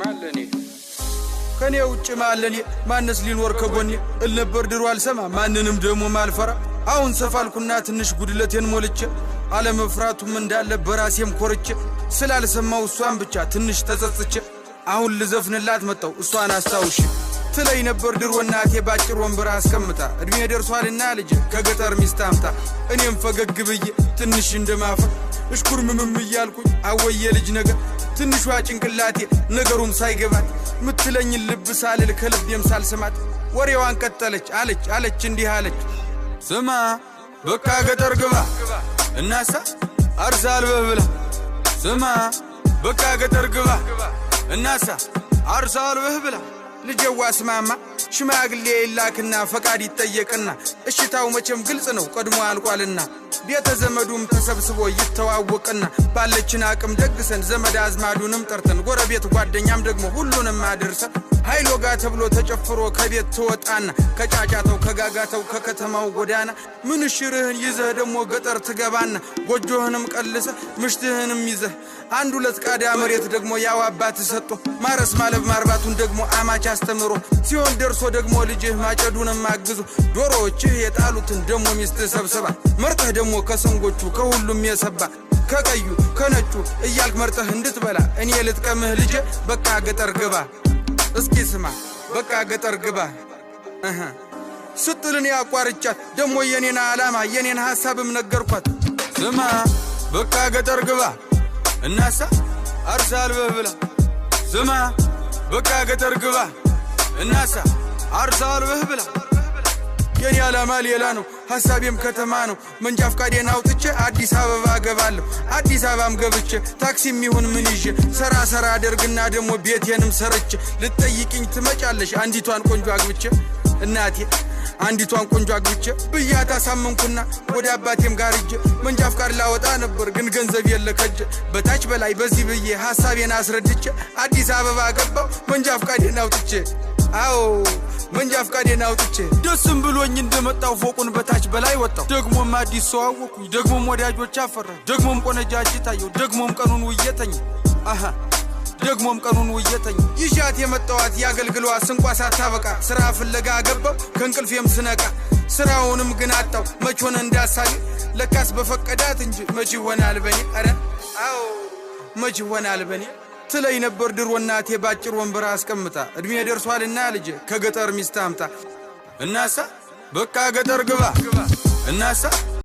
ማለኔ ከኔ ውጭ ማለኔ ማንስ ሊኖር ከጎኔ እልነበር ድሮ አልሰማ ማንንም ደሞ ማልፈራ አሁን ሰፋልኩና ትንሽ ጉድለቴን ሞልቼ አለመፍራቱም እንዳለ በራሴም ኮርቼ ስላልሰማው እሷን ብቻ ትንሽ ተጸጽቼ አሁን ልዘፍንላት መጣው እሷን አስታውሽ ትለይ ነበር ድሮ እናቴ ባጭር ወንበር አስቀምጣ እድሜ ደርሷልና ልጅ ከገጠር ሚስት አምጣ እኔም ፈገግ ብዬ ትንሽ እንደማፈር እሽኩርምም እያልኩኝ አወየ ልጅ ነገር ትንሿ ጭንቅላቴ ነገሩም ሳይገባት ምትለኝ ልብ ሳልል ከልቤም ሳልሰማት ወሬዋን ቀጠለች አለች እንዲህ አለች ስማ በቃ ገጠር ግባ እናሳ አርሳል በብላ ስማ በቃ ገጠር ግባ እናሳ አርሳል በብላ ልጅዋ ስማማ ሽማግሌ ይላክና ፈቃድ ይጠየቅና እሽታው መቼም ግልጽ ነው ቀድሞ አልቋልና ቤተ ዘመዱም ተሰብስቦ ይተዋወቅና ባለችን አቅም ደግሰን ዘመድ አዝማዱንም ጠርተን ጎረቤት ጓደኛም ደግሞ ሁሉንም አድርሰን ኃይሎ ጋ ተብሎ ተጨፍሮ ከቤት ተወጣና ከጫጫታው ከጋጋታው ከከተማው ጎዳና ምንሽርህን ይዘህ ደግሞ ገጠር ትገባና ጎጆህንም ቀልሰ ምሽትህንም ይዘህ አንድ ሁለት ቃዳ መሬት ደግሞ ያው አባት ሰጥቶ ማረስ ማለብ ማርባቱን ደግሞ አማች አስተምሮ ሲሆን ደርሶ ደግሞ ልጅህ ማጨዱንም አግዙ ዶሮዎችህ የጣሉትን ደግሞ ሚስት ሰብስባ መርጠህ ደግሞ ከሰንጎቹ ከሁሉም የሰባ ከቀዩ ከነጩ እያልክ መርጠህ እንድትበላ እኔ ልጥቀምህ ልጄ በቃ ገጠር ግባ እስኪ ስማ በቃ ገጠር ግባ ስትልን ያቋርጫት ደግሞ የኔን ዓላማ የኔን ሐሳብም ነገርኳት ስማ በቃ ገጠር ግባ እናሳ አርሳል በብላ ስማ በቃ ገጠር ግባ እናሳ አርሳል በብላ የኔ ዓላማ ሌላ ነው ሐሳቤም ከተማ ነው መንጃ ፍቃዴን አውጥቼ አዲስ አበባ ገባለሁ አዲስ አበባም ገብቼ ታክሲም ይሁን ምን ይዤ ሰራ አደርግና ደግሞ ቤቴንም ሰርቼ ልትጠይቅኝ ትመጫለሽ አንዲቷን ቆንጆ አግብቼ እናቴ አንዲቷን ቆንጆ አግብቼ ብያታ ሳመንኩና ወደ አባቴም ጋር ሂጄ መንጃ ፍቃድ ላወጣ ነበር ግን ገንዘብ የለከጀ በታች በላይ በዚህ ብዬ ሐሳቤን አስረድቼ አዲስ አበባ ገባው መንጃ ፍቃዴን አውጥቼ አዎ መንጃ ፍቃዴን አውጥቼ ደስም ብሎኝ እንደመጣው ፎቁን በታች በላይ ወጣው ደግሞም አዲስ ሰው አወኩኝ ደግሞም ወዳጆች አፈራ ደግሞም ቆነጃጅ ታየው ደግሞም ቀኑን ውየተኝ ደግሞም ቀኑን ውየተኝ ይሻት የመጣዋት ያገልግሏ ስንቋሳ ታበቃ ስራ ፍለጋ ገባው ከንቅልፌም ስነቃ ስራውንም ግን አጣው መቾን እንዳሳለ ለካስ በፈቀዳት እንጂ መች ይሆናል በኔ አረ አዎ መች ይሆናል በኔ ትለይ ነበር ድሮ እናቴ ባጭር ወንበር አስቀምጣ እድሜ ደርሷልና ልጅ ከገጠር ሚስት አምጣ እናሳ በቃ ገጠር ግባ እናሳ